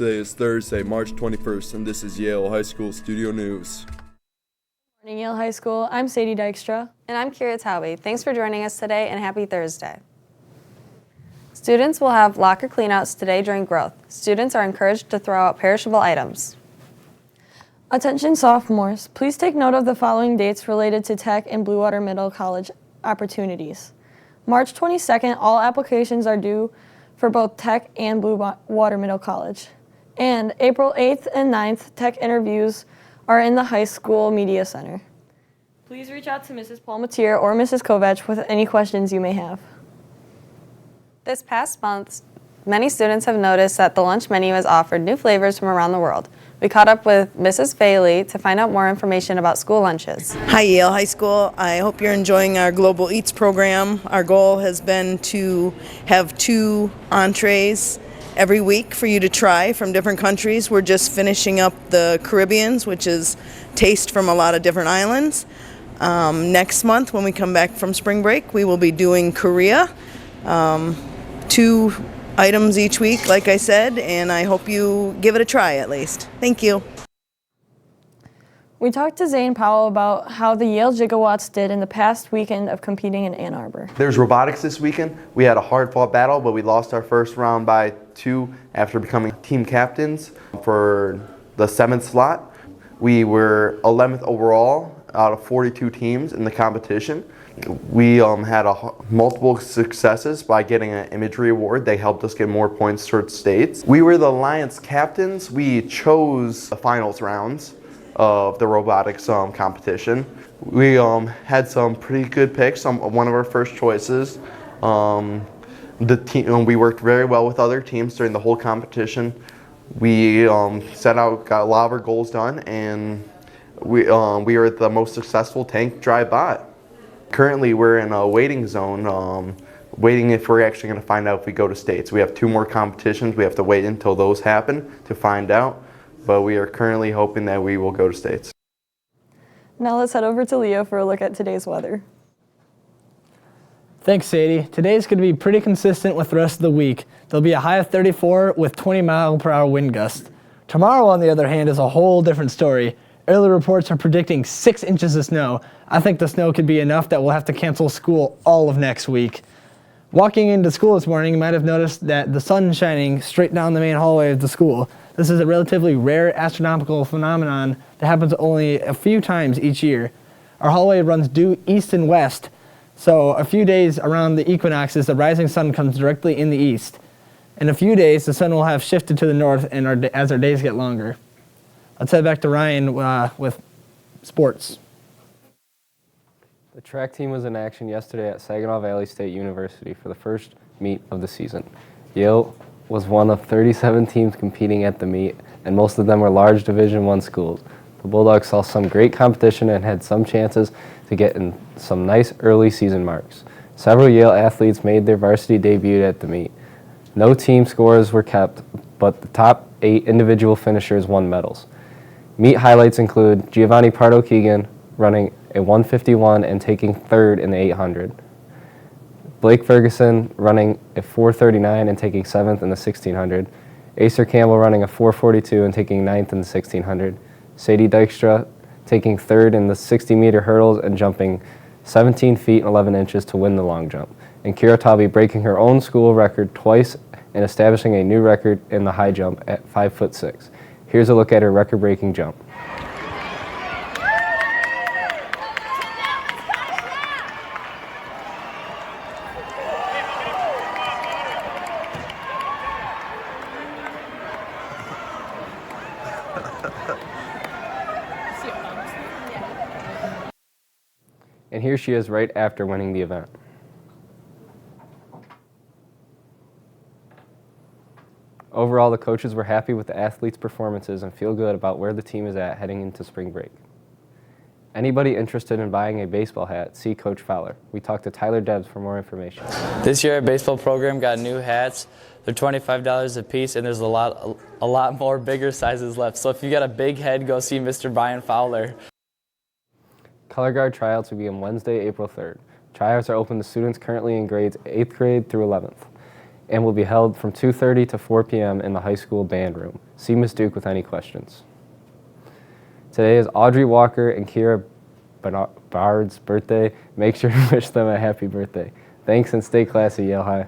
Today is Thursday, March 21st, and this is Yale High School Studio News. Good morning, Yale High School. I'm Sadie Dykstra. And I'm Kira Taube. Thanks for joining us today, and happy Thursday. Students will have locker cleanouts today during growth. Students are encouraged to throw out perishable items. Attention sophomores, please take note of the following dates related to Tech and Blue Water Middle College opportunities. March 22nd, all applications are due for both Tech and Blue Water Middle College. And April 8th and 9th, Tech interviews are in the High School Media Center. Please reach out to Mrs. Palmatier or Mrs. Kovach with any questions you may have. This past month, many students have noticed that the lunch menu has offered new flavors from around the world. We caught up with Mrs. Faley to find out more information about school lunches. Hi Yale High School. I hope you're enjoying our Global Eats program. Our goal has been to have 2 entrees every week for you to try from different countries. We're just finishing up the Caribbeans, which is taste from a lot of different islands. Next month when we come back from spring break, we will be doing Korea. 2 items each week, like I said, and I hope you give it a try at least. Thank you. We talked to Zane Powell about how the Yale Gigawatts did in the past weekend of competing in Ann Arbor. There's robotics this weekend. We had a hard-fought battle, but we lost our first round by 2 after becoming team captains for the 7th slot. We were 11th overall out of 42 teams in the competition. We had multiple successes by getting an imagery award. They helped us get more points towards states. We were the Alliance captains. We chose the finals rounds of the robotics competition. We had some pretty good picks. One of our first choices. The team, we worked very well with other teams during the whole competition. We set out, got a lot of our goals done, and we were the most successful tank drive-by. Currently, we're in a waiting zone, waiting if we're actually going to find out if we go to states. We have 2 more competitions. We have to wait until those happen to find out, but we are currently hoping that we will go to states. Now let's head over to Leo for a look at today's weather. Thanks, Sadie. Today's going to be pretty consistent with the rest of the week. There'll be a high of 34 with 20-mile-per-hour wind gusts. Tomorrow, on the other hand, is a whole different story. Early reports are predicting 6 inches of snow. I think the snow could be enough that we'll have to cancel school all of next week. Walking into school this morning, you might have noticed that the sun is shining straight down the main hallway of the school. This is a relatively rare astronomical phenomenon that happens only a few times each year. Our hallway runs due east and west, so a few days around the equinoxes, the rising sun comes directly in the east. In a few days, the sun will have shifted to the north as our days get longer. Let's head back to Ryan with sports. The track team was in action yesterday at Saginaw Valley State University for the first meet of the season. Yale was one of 37 teams competing at the meet, and most of them were large Division I schools. The Bulldogs saw some great competition and had some chances to get in some nice early season marks. Several Yale athletes made their varsity debut at the meet. No team scores were kept, but the top 8 individual finishers won medals. Meet highlights include Giovanni Pardo-Keegan running a 151 and taking 3rd in the 800. Blake Ferguson running a 439 and taking 7th in the 1600. Acer Campbell running a 442 and taking 9th in the 1600. Sadie Dykstra taking 3rd in the 60-meter hurdles and jumping 17 feet and 11 inches to win the long jump. And Kira Taube breaking her own school record twice and establishing a new record in the high jump at 5'6". Here's a look at her record-breaking jump. And here she is right after winning the event. Overall, the coaches were happy with the athletes' performances and feel good about where the team is at heading into spring break. Anybody interested in buying a baseball hat, see Coach Fowler. We talked to Tyler Debs for more information. This year, our baseball program got new hats. They're $25 a piece, and there's a lot more bigger sizes left. So if you got a big head, go see Mr. Brian Fowler. Color guard tryouts will begin Wednesday, April 3rd. Tryouts are open to students currently in grades 8th grade through 11th. and will be held from 2:30 to 4 p.m. in the high school band room. See Ms. Duke with any questions. Today is Audrey Walker and Kira Bard's birthday. Make sure to wish them a happy birthday. Thanks and stay classy, Yale High.